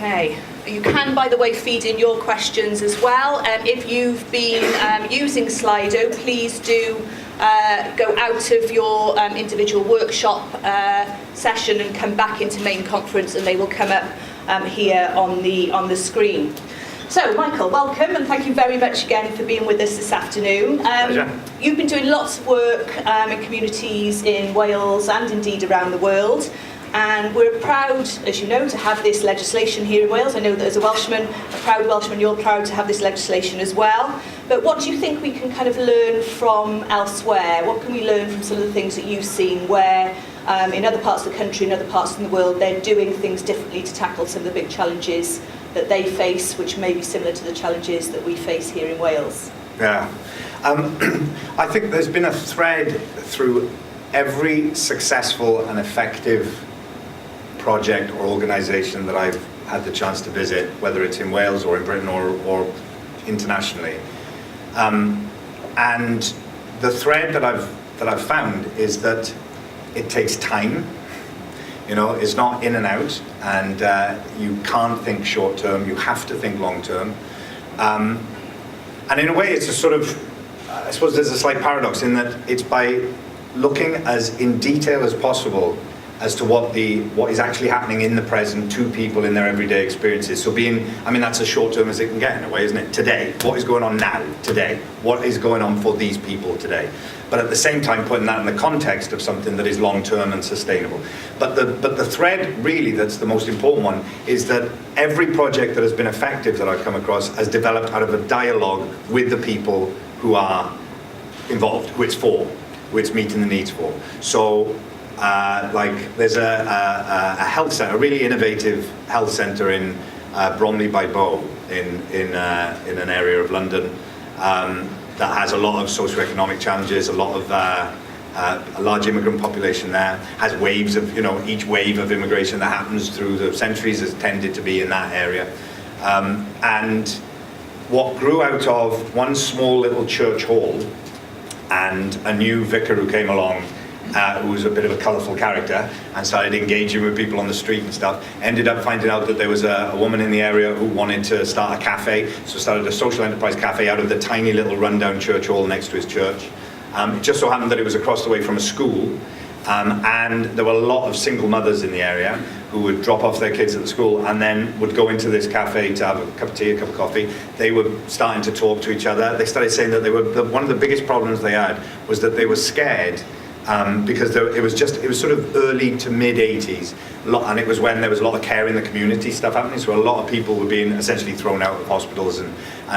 Okay. You can, by the way, feed in your questions as well. If you've been using Slido, please do go out of your individual workshop session and come back into main conference, and they will come up here on the screen. So, Michael, welcome, and thank you very much again for being with us this afternoon. You've been doing lots of work in communities in Wales and indeed around the world. And we're proud, as you know, to have this legislation here in Wales. I know that as a Welshman, a proud Welshman, you're proud to have this legislation as well. But what do you think we can kind of learn from elsewhere? What can we learn from some of the things that you've seen where in other parts of the country, in other parts of the world, they're doing things differently to tackle some of the big challenges that they face, which may be similar to the challenges that we face here in Wales? Yeah. I think there's been a thread through every successful and effective project or organisation that I've had the chance to visit, whether it's in Wales or in Britain or internationally. And the thread that I've found is that it takes time. You know, it's not in and out, and you can't think short term. You have to think long term. And in a way, it's a sort of, I suppose there's a slight paradox in that it's by looking as in detail as possible as to what is actually happening in the present to people in their everyday experiences. So that's as short term as it can get in a way, isn't it? Today, what is going on now, today? What is going on for these people today? But at the same time, putting that in the context of something that is long term and sustainable. But the thread really that's the most important one is that every project that has been effective that I've come across has developed out of a dialogue with the people who are involved, who it's for, who it's meeting the needs for. So there's a health centre, a really innovative health centre in Bromley by Bow in an area of London that has a lot of socioeconomic challenges, a lot of a large immigrant population there, has waves of, each wave of immigration that happens through the centuries has tended to be in that area. And what grew out of one small little church hall and a new vicar who came along, who was a bit of a colourful character and started engaging with people on the street and stuff, ended up finding out that there was a woman in the area who wanted to start a cafe, so started a social enterprise cafe out of the tiny little rundown church hall next to his church. It just so happened that it was across the way from a school, and there were a lot of single mothers in the area who would drop off their kids at the school and then would go into this cafe to have a cup of tea, a cup of coffee. They were starting to talk to each other. They started saying that one of the biggest problems they had was that they were scared because it was sort of early to mid 80s, and it was when there was a lot of care in the community stuff happening, so a lot of people were being essentially thrown out of hospitals and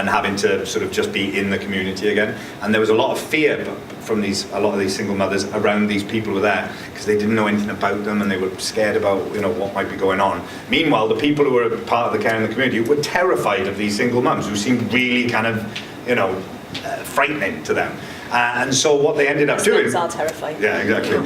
having to sort of just be in the community again. And there was a lot of fear from a lot of these single mothers around these people who were there, because they didn't know anything about them and they were scared about what might be going on. Meanwhile, the people who were part of the care in the community were terrified of these single mums who seemed really kind of frightening to them. And so what they ended up doing... Those are terrifying. Yeah, exactly.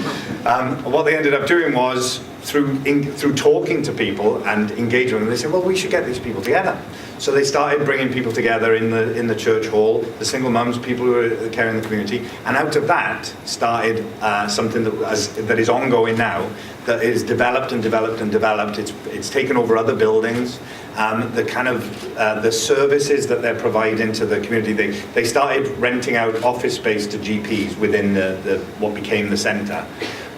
What they ended up doing was, through talking to people and engaging with them, they said, well, we should get these people together. So they started bringing people together in the church hall, the single mums, people who are caring in the community, and out of that started something that is ongoing now, that is developed and developed and developed. It's taken over other buildings. The services that they're providing to the community, they started renting out office space to GPs within what became the centre.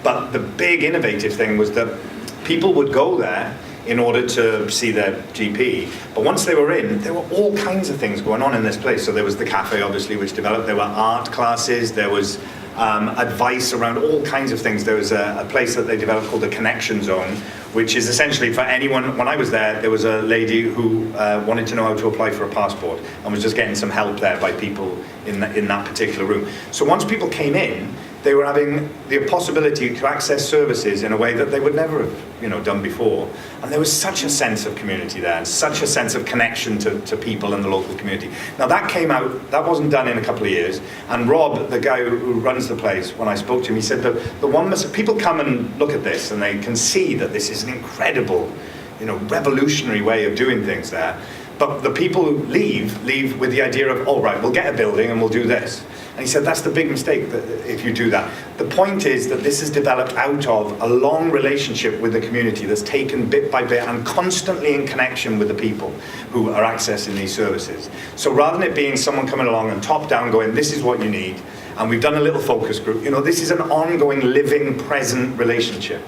But the big innovative thing was that people would go there in order to see their GP. But once they were in, there were all kinds of things going on in this place. So there was the cafe, obviously, which developed. There were art classes. There was advice around all kinds of things. There was a place that they developed called the Connection Zone, which is essentially for anyone. When I was there was a lady who wanted to know how to apply for a passport and was just getting some help there by people in that particular room. So once people came in, they were having the possibility to access services in a way that they would never have done before. And there was such a sense of community there, and such a sense of connection to people in the local community. Now that wasn't done in a couple of years. And Rob, the guy who runs the place, when I spoke to him, he said that people come and look at this and they can see that this is an incredible, revolutionary way of doing things there. But the people who leave with the idea of, oh, right, we'll get a building and we'll do this. And he said, that's the big mistake that if you do that. The point is that this is developed out of a long relationship with the community that's taken bit by bit and constantly in connection with the people who are accessing these services. So rather than it being someone coming along and top down going, this is what you need, and we've done a little focus group, this is an ongoing, living, present relationship.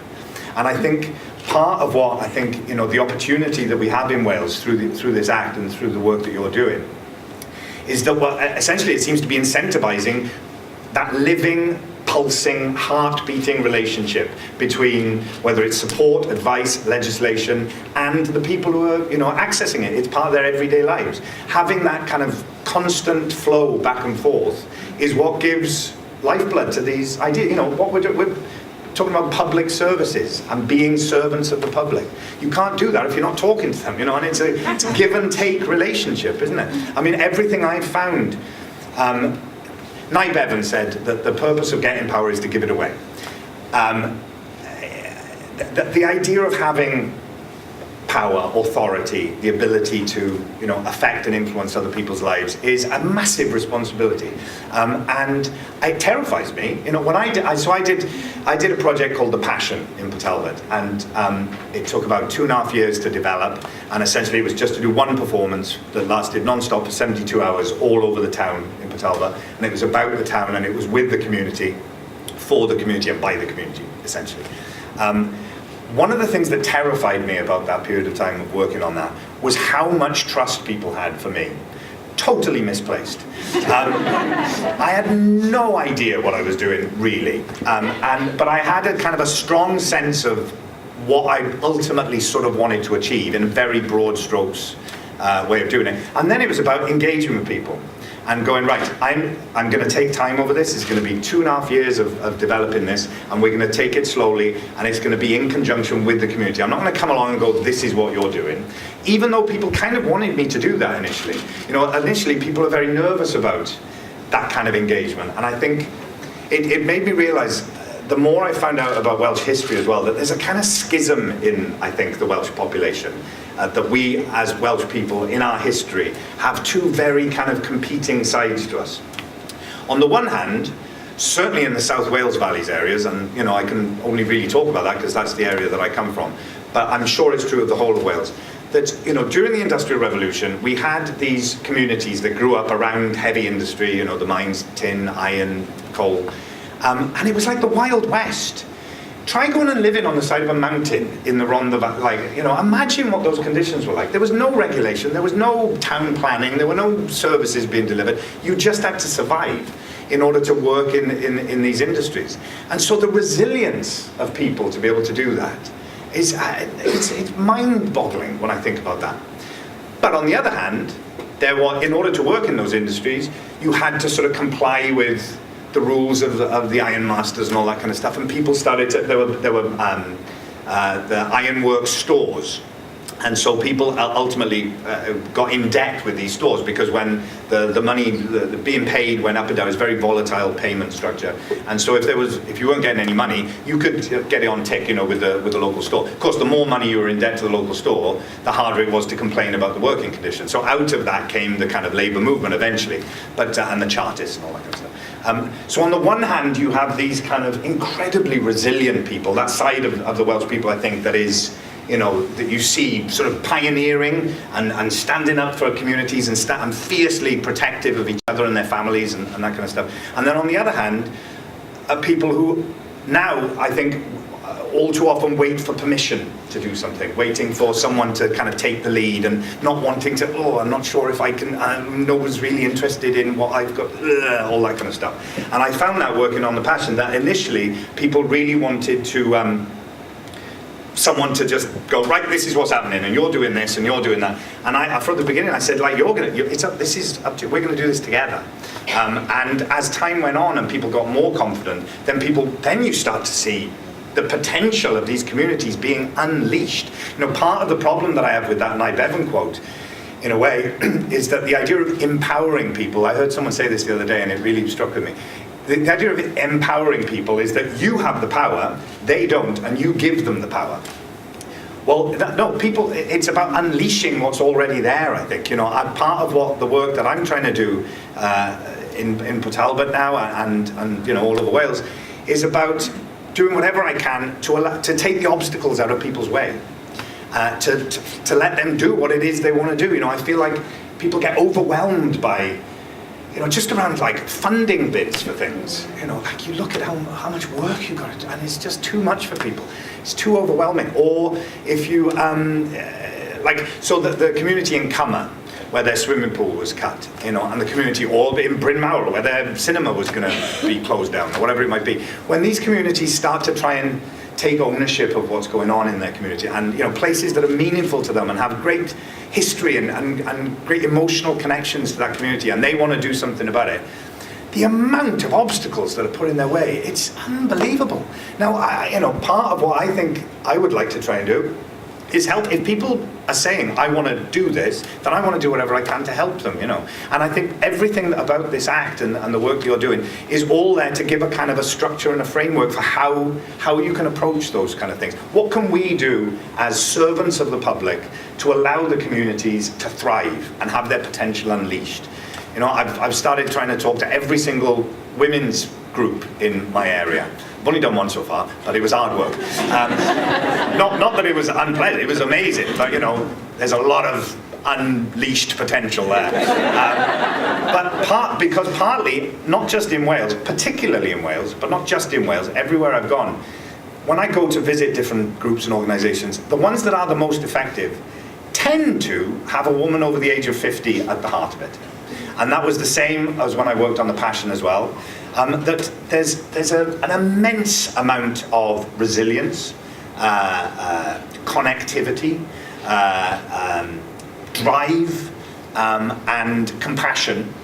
And I think part of what I think, the opportunity that we have in Wales through this act and through the work that you're doing is that, well, essentially it seems to be incentivizing that living, pulsing, heart-beating relationship between whether it's support, advice, legislation, and the people who are, accessing it. It's part of their everyday lives. Having that kind of constant flow back and forth is what gives lifeblood to these ideas. What we're talking about public services and being servants of the public. You can't do that if you're not talking to them, and it's a give and take relationship, isn't it? I mean, everything I've found, Nye Bevan said that the purpose of getting power is to give it away. The idea of having power, authority, the ability to, affect and influence other people's lives is a massive responsibility, and it terrifies me. When I did a project called The Passion in Port Talbot, and it took about 2.5 years to develop, and essentially it was just to do one performance that lasted non-stop for 72 hours all over the town in Port Talbot, and it was about the town, and it was with the community, for the community, and by the community, essentially. One of the things that terrified me about that period of time of working on that was how much trust people had for me. Totally misplaced. I had no idea what I was doing, really. But I had a kind of a strong sense of what I ultimately sort of wanted to achieve in very broad strokes way of doing it. And then it was about engaging with people and going, right, I'm going to take time over this. It's going to be 2.5 years of developing this, and we're going to take it slowly, and it's going to be in conjunction with the community. I'm not going to come along and go, this is what you're doing, even though people kind of wanted me to do that initially. Initially people are very nervous about that kind of engagement, and I think it made me realize, the more I found out about Welsh history as well, that there's a kind of schism in, I think, the Welsh population. That we, as Welsh people, in our history, have two very kind of competing sides to us. On the one hand, certainly in the South Wales Valleys areas, and I can only really talk about that because that's the area that I come from, but I'm sure it's true of the whole of Wales, that during the Industrial Revolution, we had these communities that grew up around heavy industry, the mines, tin, iron, coal, and it was like the Wild West. Try going and living on the side of a mountain in the Rhondda Valley, imagine what those conditions were like. There was no regulation, there was no town planning, there were no services being delivered. You just had to survive in order to work in these industries. And so the resilience of people to be able to do that is it's mind-boggling when I think about that. But on the other hand, in order to work in those industries, you had to sort of comply with the rules of the ironmasters and all that kind of stuff, and people started to, there were the ironworks stores, and so people ultimately got in debt with these stores, because when the money being paid went up and down, it was a very volatile payment structure, and so if you weren't getting any money, you could get it on tick, with the local store. Of course, the more money you were in debt to the local store, the harder it was to complain about the working conditions. So out of that came the kind of labour movement eventually, and the Chartists and all that kind of stuff. So on the one hand, you have these kind of incredibly resilient people, that side of the Welsh people, I think, that is, that you see sort of pioneering and standing up for communities and fiercely protective of each other and their families and that kind of stuff. And then on the other hand, people who now, I think, all too often wait for permission to do something, waiting for someone to kind of take the lead and not wanting to, I'm not sure if I can, no one's really interested in what I've got, all that kind of stuff. And I found that working on The Passion, that initially people really wanted to, someone to just go, right, this is what's happening, and you're doing this, and you're doing that. And from the beginning, I said, like, this is up to you, we're going to do this together. And as time went on and people got more confident, then you start to see the potential of these communities being unleashed. Part of the problem that I have with that Nye Bevan quote, in a way, is that the idea of empowering people, I heard someone say this the other day and it really struck with me. The idea of empowering people is that you have the power, they don't, and you give them the power. Well, no, people, it's about unleashing what's already there, I think. Part of what the work that I'm trying to do in Port Talbot now and all over Wales is about doing whatever I can to take the obstacles out of people's way, to let them do what it is they want to do. I feel like people get overwhelmed by, just around like funding bids for things. Like you look at how much work you've got to do, and it's just too much for people. It's too overwhelming. Or if you, so the community in Cummer, where their swimming pool was cut, and the community, or in Bryn Mawr, where their cinema was going to be closed down, or whatever it might be. When these communities start to try and take ownership of what's going on in their community, and places that are meaningful to them and have great history and great emotional connections to that community, and they want to do something about it, the amount of obstacles that are put in their way, it's unbelievable. Now, part of what I think I would like to try and do is help. If people are saying, I want to do this, then I want to do whatever I can to help them, And I think everything about this act and the work you're doing is all there to give a kind of a structure and a framework for how you can approach those kind of things. What can we do as servants of the public to allow the communities to thrive and have their potential unleashed? I've started trying to talk to every single women's group in my area. I've only done one so far, but it was hard work. Not that it was unpleasant, it was amazing, but there's a lot of unleashed potential there. Because partly, not just in Wales, particularly in Wales, but not just in Wales, everywhere I've gone, when I go to visit different groups and organisations, the ones that are the most effective tend to have a woman over the age of 50 at the heart of it. And that was the same as when I worked on the Passion as well. That there's an immense amount of resilience, connectivity, drive, and compassion,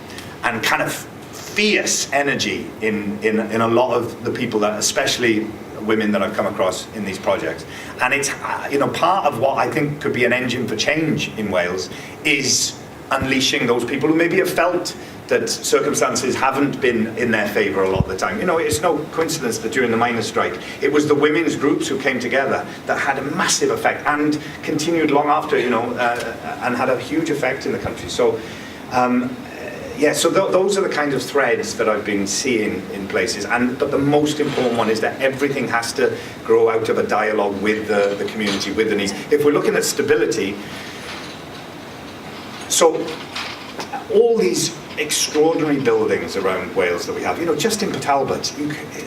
and kind of fierce energy in a lot of the people that, especially women that I've come across in these projects. And it's part of what I think could be an engine for change in Wales is unleashing those people who maybe have felt that circumstances haven't been in their favour a lot of the time. It's no coincidence that during the miners' strike, it was the women's groups who came together that had a massive effect and continued long after, and had a huge effect in the country. So, those are the kind of threads that I've been seeing in places. But the most important one is that everything has to grow out of a dialogue with the community, with the needs. If we're looking at stability, so all these extraordinary buildings around Wales that we have, just in Port Talbot,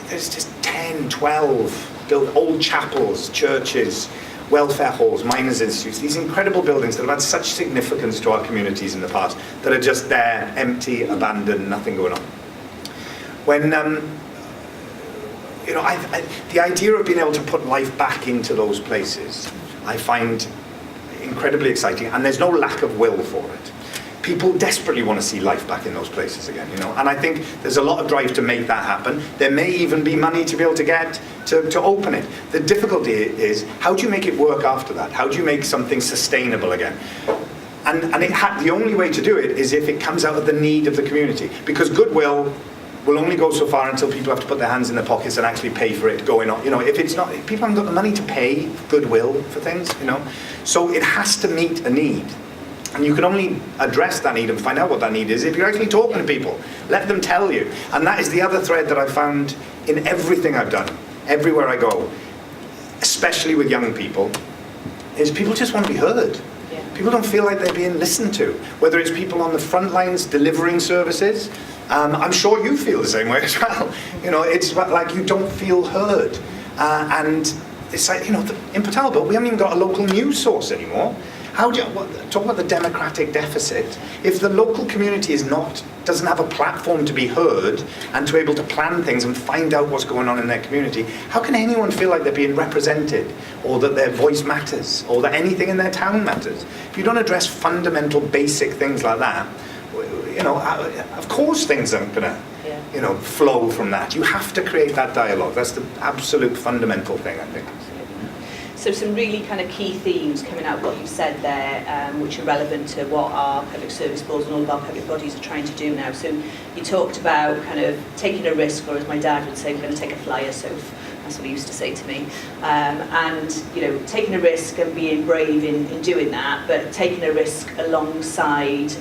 there's just 10, 12 old chapels, churches, welfare halls, miners' institutes, these incredible buildings that have had such significance to our communities in the past, that are just there, empty, abandoned, nothing going on. When, the idea of being able to put life back into those places, I find incredibly exciting, and there's no lack of will for it. People desperately want to see life back in those places again, and I think there's a lot of drive to make that happen. There may even be money to be able to get to open it. The difficulty is, how do you make it work after that? How do you make something sustainable again? And the only way to do it is if it comes out of the need of the community, because goodwill will only go so far until people have to put their hands in their pockets and actually pay for it going on. If it's not, if people haven't got the money to pay goodwill for things, so it has to meet a need. And you can only address that need and find out what that need is if you're actually talking to people. Let them tell you. And that is the other thread that I've found in everything I've done, everywhere I go, especially with young people, is people just want to be heard. Yeah. People don't feel like they're being listened to. Whether it's people on the front lines delivering services, I'm sure you feel the same way as well. It's like you don't feel heard. And it's like, in Port Talbot, we haven't even got a local news source anymore. How do you talk about the democratic deficit? If the local community doesn't have a platform to be heard and to be able to plan things and find out what's going on in their community, how can anyone feel like they're being represented, or that their voice matters, or that anything in their town matters? If you don't address fundamental, basic things like that, of course things aren't going to, flow from that. You have to create that dialogue. That's the absolute fundamental thing, I think. So some really kind of key themes coming out of what you've said there, which are relevant to what our public service boards and all of our public bodies are trying to do now. So you talked about kind of taking a risk, or as my dad would say, we're going to take a flyer, Soph. that's what he used to say to me. And, you know, taking a risk and being brave in doing that, but taking a risk alongside,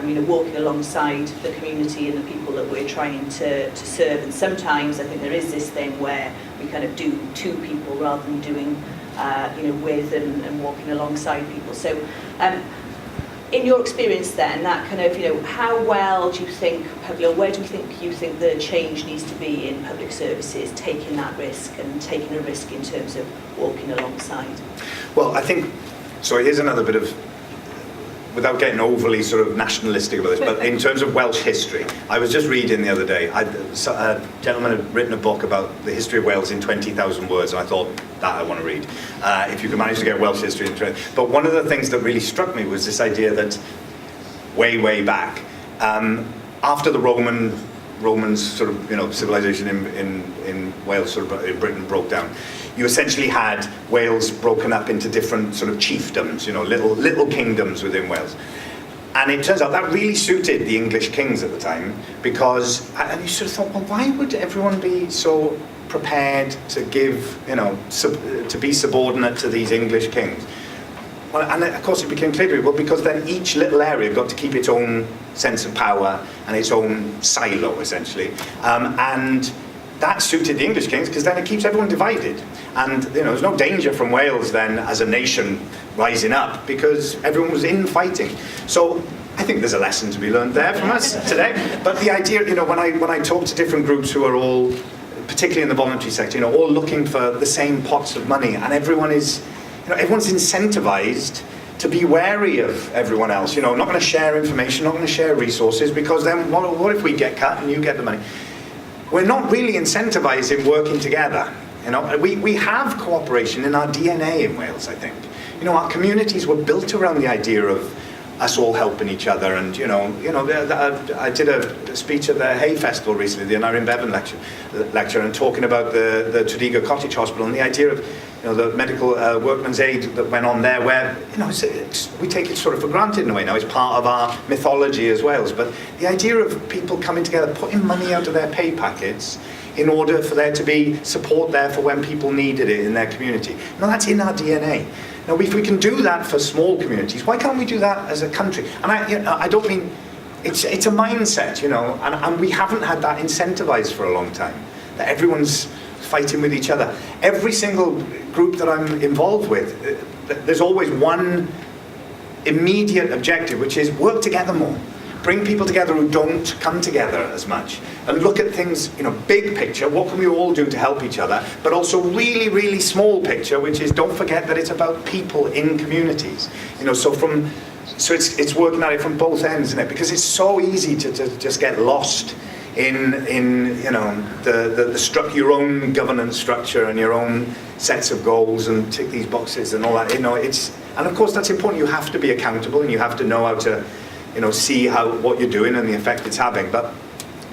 you know, walking alongside the community and the people that we're trying to serve. And sometimes I think there is this thing where we kind of do to people rather than doing, you know, with and walking alongside people. So, in your experience then, that kind of, you know, how well do you think, or where do you think the change needs to be in public services, taking that risk and taking a risk in terms of walking alongside? Well, I think, so here's another bit of, without getting overly sort of nationalistic about this, but in terms of Welsh history, I was just reading the other day, a gentleman had written a book about the history of Wales in 20,000 words, and I thought, that I want to read. If you can manage to get Welsh history in 20. But one of the things that really struck me was this idea that way back, after the Romans sort of, you know, civilization in Wales, sort of in Britain broke down, you essentially had Wales broken up into different sort of chiefdoms, you know, little kingdoms within Wales. And it turns out that really suited the English kings at the time, because, and you sort of thought, well, why would everyone be so prepared to give, you know, to be subordinate to these English kings? Well, and of course it became clear to me, well, because then each little area got to keep its own sense of power and its own silo, essentially. And that suited the English kings, because then it keeps everyone divided. And, you know, there's no danger from Wales then as a nation rising up, because everyone was infighting. So I think there's a lesson to be learned there from us today. But the idea, you know, when I talk to different groups who are all, particularly in the voluntary sector, you know, all looking for the same pots of money, and everyone is, you know, everyone's incentivized to be wary of everyone else. You know, not going to share information, not going to share resources, because then what if we get cut and you get the money? We're not really incentivized in working together. You know, we have cooperation in our DNA in Wales, I think. You know, our communities were built around the idea of us all helping each other, and you know, I did a speech at the Hay Festival recently, the Aneurin Bevan lecture, and talking about the Tredegar Cottage Hospital and the idea of, you know, the medical workman's aid that went on there, where, you know, we take it sort of for granted in a way now. It's part of our mythology as Wales, but the idea of people coming together, putting money out of their pay packets in order for there to be support there for when people needed it in their community. No, that's in our DNA. Now, if we can do that for small communities, why can't we do that as a country? And I don't mean, it's a mindset, you know, and we haven't had that incentivized for a long time, that everyone's fighting with each other. Every single group that I'm involved with, there's always one immediate objective, which is work together more. Bring people together who don't come together as much, and look at things, you know, big picture, what can we all do to help each other, but also really, really small picture, which is, don't forget that it's about people in communities. You know, so it's working at it from both ends, isn't it? Because it's so easy to just get lost in you know, your own governance structure and your own sets of goals and tick these boxes and all that. You know, and of course that's important. You have to be accountable, and you have to know how to, you know, see what you're doing and the effect it's having. But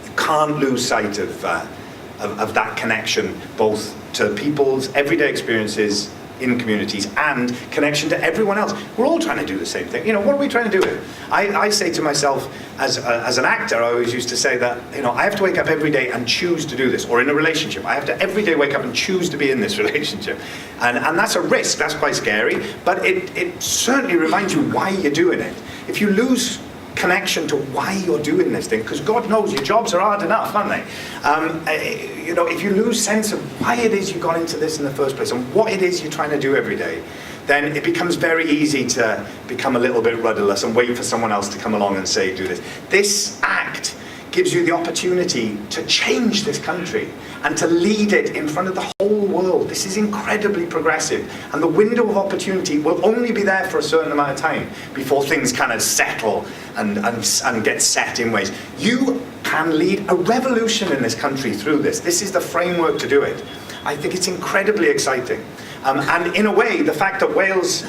you can't lose sight of that connection, both to people's everyday experiences in communities and connection to everyone else. We're all trying to do the same thing. You know, what are we trying to do? I say to myself, as an actor, I always used to say that, you know, I have to wake up every day and choose to do this. Or in a relationship, I have to every day wake up and choose to be in this relationship. And that's a risk. That's quite scary. But it certainly reminds you why you're doing it. If you lose connection to why you're doing this thing, because God knows your jobs are hard enough, aren't they? You know, if you lose sense of why it is you got into this in the first place and what it is you're trying to do every day, then it becomes very easy to become a little bit rudderless and wait for someone else to come along and say, do this. This act gives you the opportunity to change this country and to lead it in front of the whole world. This is incredibly progressive, and the window of opportunity will only be there for a certain amount of time before things kind of settle and get set in ways. You can lead a revolution in this country through this. This is the framework to do it. I think it's incredibly exciting. And in a way, the fact that Wales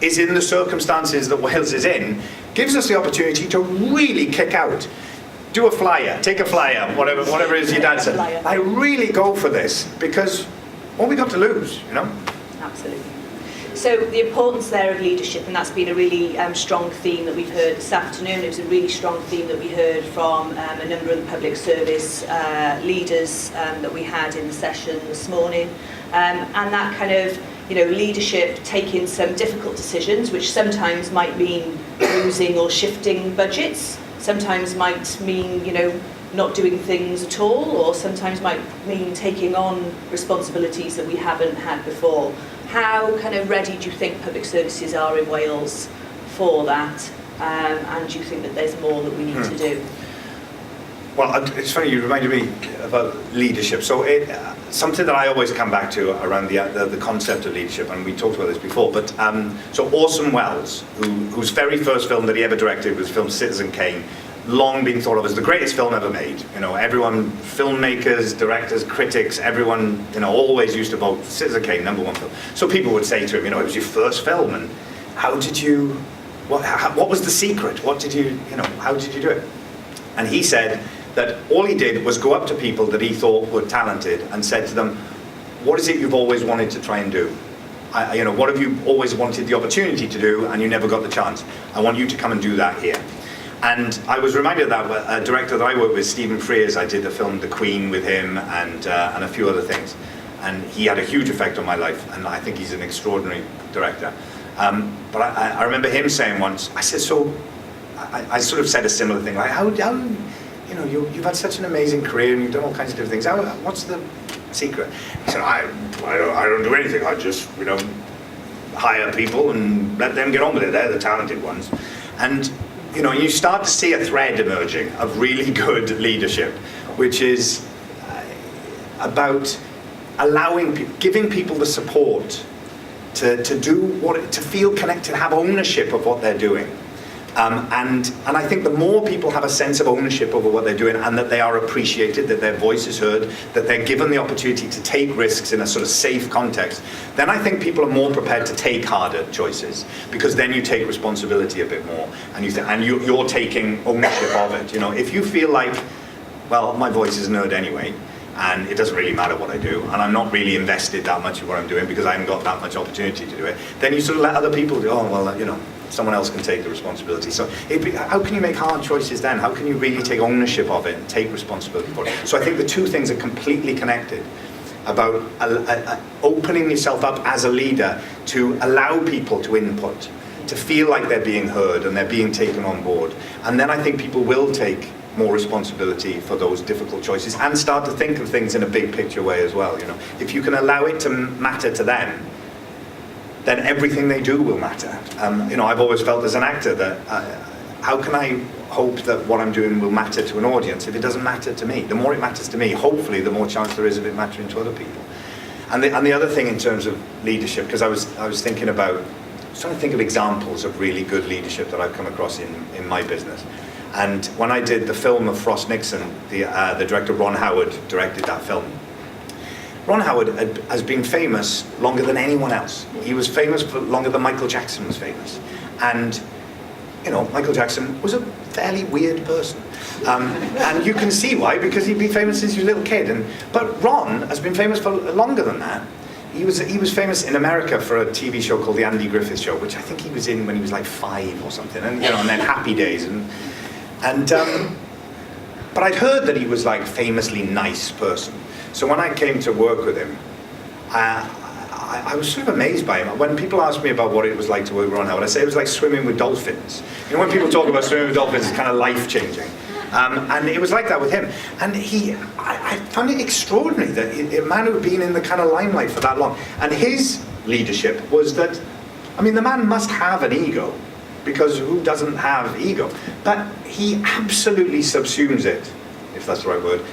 is in the circumstances that Wales is in gives us the opportunity to really kick out. Do a flyer, take a flyer, whatever it is your dad said. I really go for this, because what we got to lose, you know? Absolutely. So the importance there of leadership, and that's been a really strong theme that we've heard this afternoon. It was a really strong theme that we heard from a number of the public service leaders that we had in the session this morning. And that kind of, leadership taking some difficult decisions, which sometimes might mean losing or shifting budgets, sometimes might mean, not doing things at all, or sometimes might mean taking on responsibilities that we haven't had before. How kind of ready do you think public services are in Wales for that? And do you think that there's more that we need to do? Well, it's funny, you reminded me about leadership. So something that I always come back to around the concept of leadership, and we talked about this before, but so Orson Welles, whose very first film that he ever directed was the film Citizen Kane, long been thought of as the greatest film ever made. Everyone, filmmakers, directors, critics, everyone, always used to vote Citizen Kane, #1 film. So people would say to him, it was your first film, and how did you, what was the secret? What did you, how did you do it? And he said that all he did was go up to people that he thought were talented and said to them, what is it you've always wanted to try and do? What have you always wanted the opportunity to do and you never got the chance? I want you to come and do that here. And I was reminded of that a director that I worked with, Stephen Frears. I did the film The Queen with him and a few other things. And he had a huge effect on my life, and I think he's an extraordinary director. But I remember him saying once, I said, I sort of said a similar thing, like, how you've had such an amazing career and you've done all kinds of different things. What's the secret? He said, I don't do anything. I just, hire people and let them get on with it. They're the talented ones. And you start to see a thread emerging of really good leadership, which is about giving people the support to do to feel connected, have ownership of what they're doing. And I think the more people have a sense of ownership over what they're doing and that they are appreciated, that their voice is heard, that they're given the opportunity to take risks in a sort of safe context, then I think people are more prepared to take harder choices, because then you take responsibility a bit more and you're taking ownership of it. If you feel like, well, my voice isn't heard anyway, and it doesn't really matter what I do, and I'm not really invested that much in what I'm doing because I haven't got that much opportunity to do it, then you sort of let other people do, someone else can take the responsibility. So how can you make hard choices then? How can you really take ownership of it and take responsibility for it? So I think the two things are completely connected, about opening yourself up as a leader to allow people to input, to feel like they're being heard and they're being taken on board. And then I think people will take more responsibility for those difficult choices and start to think of things in a big picture way as well. If you can allow it to matter to them, then everything they do will matter. I've always felt as an actor that how can I hope that what I'm doing will matter to an audience if it doesn't matter to me? The more it matters to me, hopefully the more chance there is of it mattering to other people. And the other thing in terms of leadership, because I was thinking about, trying to think of examples of really good leadership that I've come across in my business. And when I did the film of Frost Nixon, the director Ron Howard directed that film. Ron Howard has been famous longer than anyone else. He was famous for longer than Michael Jackson was famous. And, Michael Jackson was a fairly weird person. And you can see why, because he'd been famous since he was a little kid. But Ron has been famous for longer than that. He was famous in America for a TV show called The Andy Griffith Show, which I think he was in when he was like 5 or something. And, and then Happy Days. But I'd heard that he was like famously nice person. So when I came to work with him, I was sort of amazed by him. When people ask me about what it was like to work with Ron Howard, I say it was like swimming with dolphins. When people talk about swimming with dolphins, it's kind of life-changing. And it was like that with him. And I found it extraordinary that a man who had been in the kind of limelight for that long. And his leadership was that, the man must have an ego, because who doesn't have ego? But he absolutely subsumes it, if that's the right word,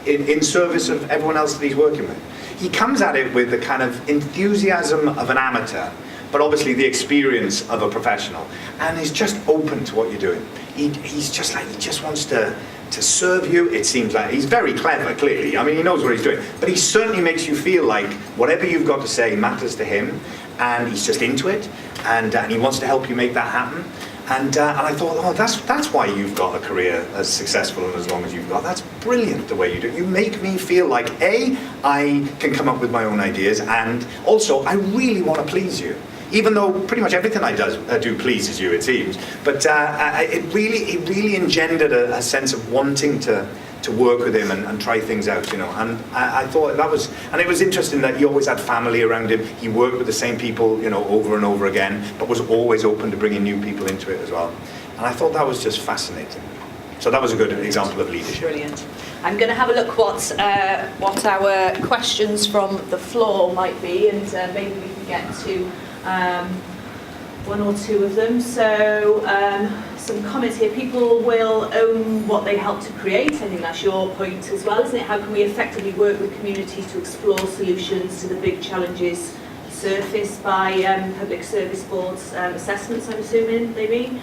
in service of everyone else that he's working with. He comes at it with the kind of enthusiasm of an amateur, but obviously the experience of a professional, and he's just open to what you're doing. He just wants to serve you. It seems like he's very clever, clearly. He knows what he's doing, but he certainly makes you feel like whatever you've got to say matters to him, and he's just into it, and he wants to help you make that happen. And I thought, oh, that's why you've got a career as successful and as long as you've got. That's brilliant the way you do it. You make me feel like, A, I can come up with my own ideas, and also I really want to please you. Even though pretty much everything I do pleases you, it seems. But it really engendered a sense of wanting to work with him and try things out, And I thought that was, and it was interesting that he always had family around him. He worked with the same people, over and over again, but was always open to bringing new people into it as well. And I thought that was just fascinating. So that was a good example of leadership. Brilliant. I'm going to have a look what our questions from the floor might be, and maybe we can get to one or two of them. So some comments here. People will own what they help to create. I think that's your point as well, isn't it? How can we effectively work with communities to explore solutions to the big challenges surfaced by public service boards assessments, I'm assuming they mean.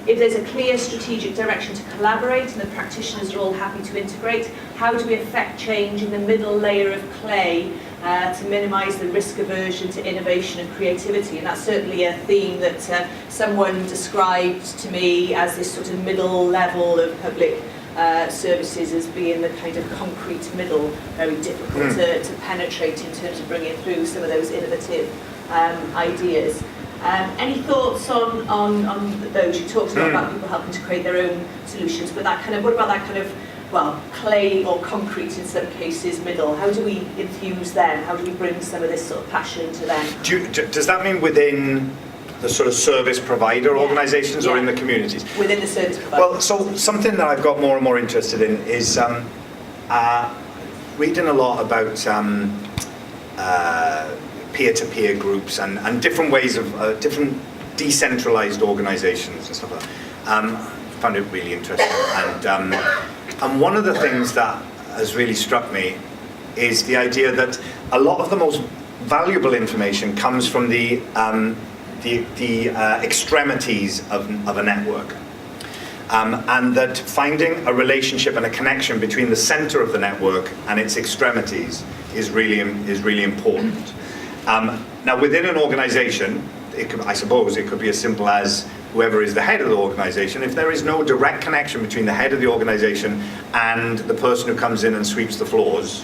If there's a clear strategic direction to collaborate and the practitioners are all happy to integrate, how do we affect change in the middle layer of clay to minimise the risk aversion to innovation and creativity? And that's certainly a theme that someone described to me as this sort of middle level of public services as being the kind of concrete middle, very difficult to penetrate in terms of bringing through some of those innovative ideas. Any thoughts on those? You talked a lot about people helping to create their own solutions, but what about that kind of, well, clay or concrete in some cases, middle? How do we infuse them? How do we bring some of this sort of passion to them? Does that mean within the sort of service provider organisations or in the communities? Within the service provider. Well, so something that I've got more and more interested in is reading a lot about peer-to-peer groups and different ways of different decentralised organisations and stuff like that. I found it really interesting, and one of the things that has really struck me is the idea that a lot of the most valuable information comes from the extremities of a network, and that finding a relationship and a connection between the centre of the network and its extremities is really important. Now, within an organisation, I suppose it could be as simple as whoever is the head of the organisation. If there is no direct connection between the head of the organisation and the person who comes in and sweeps the floors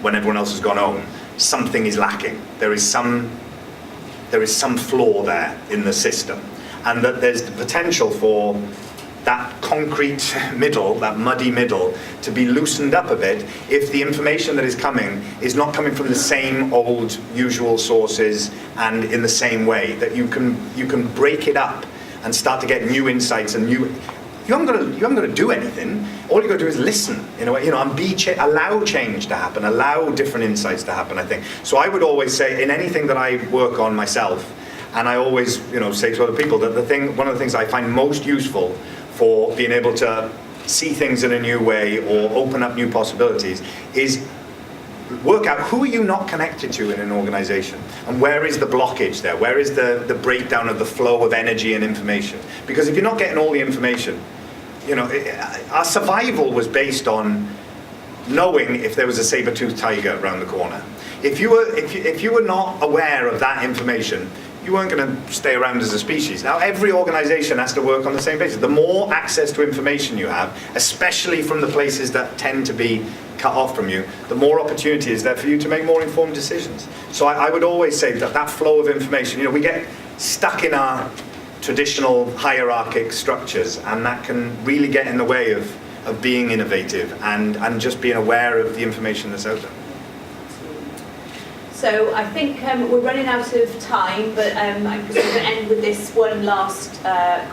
when everyone else has gone home, something is lacking. There is some flaw there in the system, and that there's the potential for that concrete middle, that muddy middle, to be loosened up a bit if the information that is coming is not coming from the same old usual sources and in the same way, that you can break it up and start to get new insights and new. You haven't got to do anything. All you've got to do is listen, in a way, and allow change to happen, allow different insights to happen, I think. So I would always say, in anything that I work on myself, and I always, say to other people that one of the things I find most useful for being able to see things in a new way or open up new possibilities is work out who are you not connected to in an organisation, and where is the blockage there? Where is the breakdown of the flow of energy and information? Because if you're not getting all the information, our survival was based on knowing if there was a saber-toothed tiger around the corner. If you were not aware of that information, you weren't going to stay around as a species. Now, every organisation has to work on the same basis. The more access to information you have, especially from the places that tend to be cut off from you, the more opportunity is there for you to make more informed decisions. So I would always say that flow of information, we get stuck in our traditional hierarchic structures, and that can really get in the way of being innovative and just being aware of the information that's out there. So I think we're running out of time, but I'm just going to end with this one last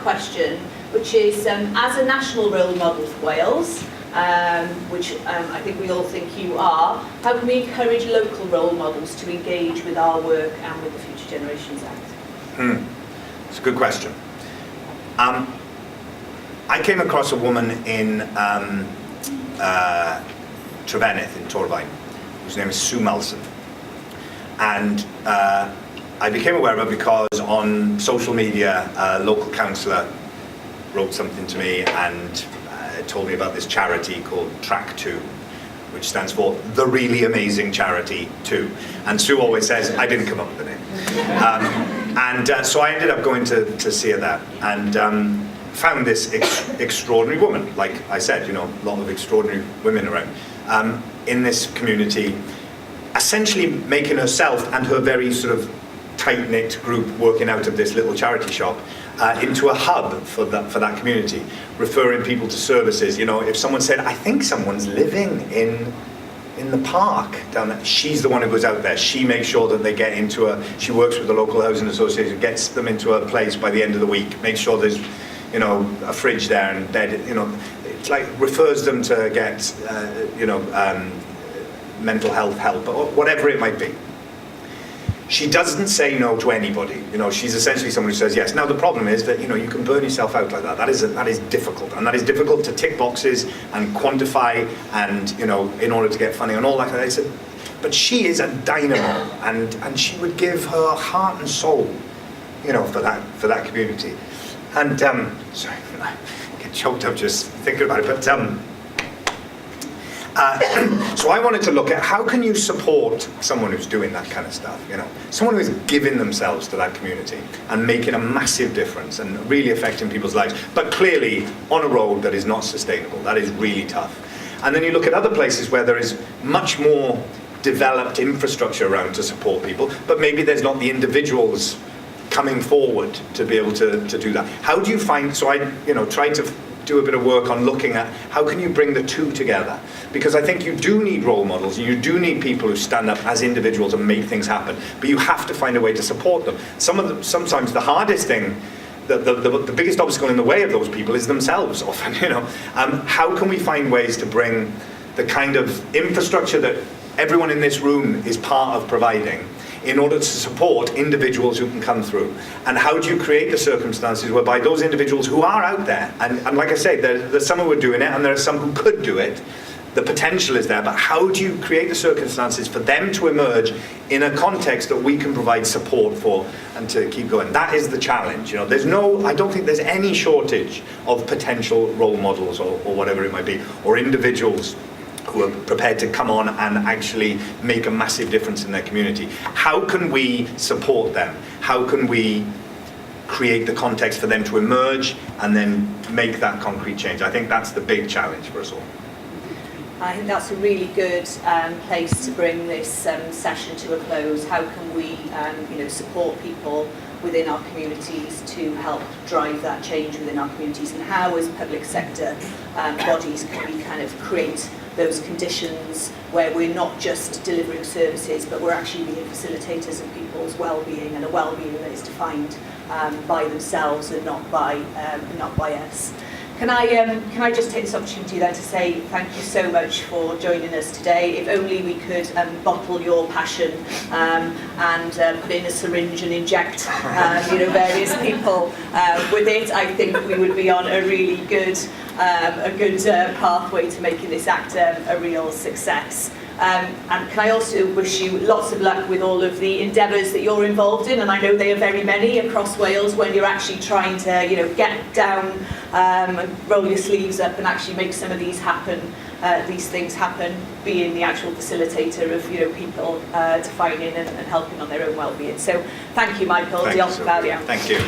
question, which is, as a national role model for Wales, which I think we all think you are, how can we encourage local role models to engage with our work and with the Future Generations Act? It's a good question. I came across a woman in Trefeneth in Torfaen, whose name is Sue Malson. And I became aware of her because on social media, a local councillor wrote something to me and told me about this charity called Track 2, which stands for The Really Amazing Charity 2. And Sue always says, I didn't come up with the name. And so I ended up going to see her there, and found this extraordinary woman. Like I said, a lot of extraordinary women around in this community, essentially making herself and her very sort of tight-knit group working out of this little charity shop into a hub for that community, referring people to services. If someone said, I think someone's living in the park down there, she's the one who goes out there. She makes sure that they get she works with the local housing association, gets them into a place by the end of the week, makes sure there's a fridge there and bed, it's like refers them to get mental health help or whatever it might be. She doesn't say no to anybody. She's essentially someone who says yes. Now the problem is that you can burn yourself out like that. That is difficult, and that is difficult to tick boxes and quantify, and in order to get funding and all that kind of stuff. But she is a dynamo, and she would give her heart and soul, for that community. And sorry, I get choked up just thinking about it. But so I wanted to look at how can you support someone who's doing that kind of stuff, someone who's giving themselves to that community and making a massive difference and really affecting people's lives, but clearly on a road that is not sustainable. That is really tough. And then you look at other places where there is much more developed infrastructure around to support people, but maybe there's not the individuals coming forward to be able to do that. How do you find, so I tried to do a bit of work on looking at how can you bring the two together, because I think you do need role models, you do need people who stand up as individuals and make things happen, but you have to find a way to support them. Sometimes the hardest thing, the biggest obstacle in the way of those people is themselves often. How can we find ways to bring the kind of infrastructure that everyone in this room is part of providing in order to support individuals who can come through? And how do you create the circumstances whereby those individuals who are out there, and like I say, there's some who are doing it and there are some who could do it, the potential is there, but how do you create the circumstances for them to emerge in a context that we can provide support for and to keep going? That is the challenge. I don't think there's any shortage of potential role models or whatever it might be, or individuals who are prepared to come on and actually make a massive difference in their community. How can we support them? How can we create the context for them to emerge and then make that concrete change? I think that's the big challenge for us all. I think that's a really good place to bring this session to a close. How can we support people within our communities to help drive that change within our communities, and how as public sector bodies can we kind of create those conditions where we're not just delivering services, but we're actually being facilitators of people's well-being, and a well-being that is defined by themselves and not by us. Can I just take this opportunity then to say thank you so much for joining us today. If only we could bottle your passion and put in a syringe and inject various people with it, I think we would be on a really good pathway to making this act a real success. And can I also wish you lots of luck with all of the endeavours that you're involved in, and I know they are very many across Wales, when you're actually trying to get down and roll your sleeves up and actually make some of these things happen, being the actual facilitator of people defining and helping on their own well-being. So thank you, Michael. Diolch yn fawr iawn. Thank you.